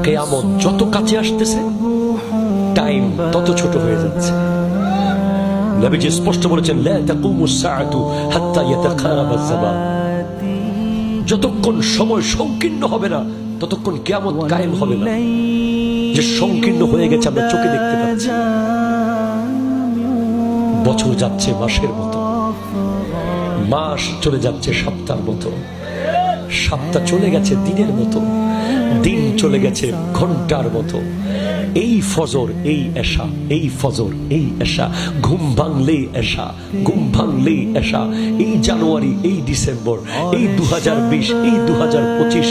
কিয়ামত যত কাছে আসতেছে টাইম তত ছোট হয়ে যাচ্ছে। নবীজি স্পষ্ট বলেছেন, লা তাকুমুস সাআতু হাত্তা ইয়াতাকারাবাজ যামান। যতক্ষণ সময় সংকীর্ণ হবে না ততক্ষণ কিয়ামত কায়েম হবে না। যে সংকীর্ণ হয়ে গেছে আমরা চোখে দেখতে পাচ্ছি। বছর যাচ্ছে মাসের মতো, মাস চলে যাচ্ছে সপ্তাহের মতো, সপ্তাহ চলে গেছে দিনের মতো, দিন চলে গেছে ঘন্টার মতো। এই ফজর এই এশা, এই ফজর এই এশা, ঘুম ভাঙলেই এশা, ঘুম ভাঙলেই এশা। এই জানুয়ারি, এই ডিসেম্বর, এই 2020, এই 2025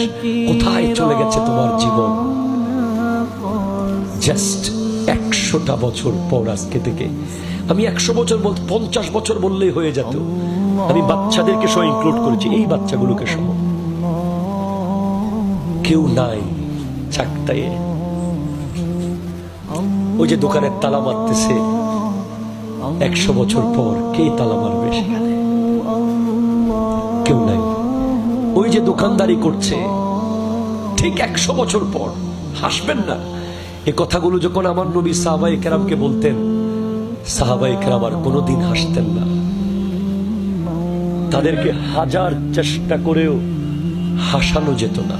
কোথায় চলে গেছে তোমার জীবন? জাস্ট 100টা বছর পর আজকে থেকে। আমি 100 বছর বলতে 50 বছর বললেই হয়ে যেত। আমি বাচ্চাদেরকে সহ ইনক্লুড করেছি, এই বাচ্চাগুলোকে সহ। কেউ নাই চাকতায়, ওই যে দোকানের তালা মারতেছে, 100 বছর পর কে তালা মারবে সেখানে? কেউ নাই। ওই যে দোকানদারি করছে, ঠিক 100 বছর পর। হাসবেন না। এই কথাগুলো যখন আমার নবী সাহাবায়ে কেরামকে বলতেন, সাহাবায়ে কেরাম আর কোনোদিন হাসতেন না। তাদেরকে হাজার চেষ্টা করেও হাসানো যেত না।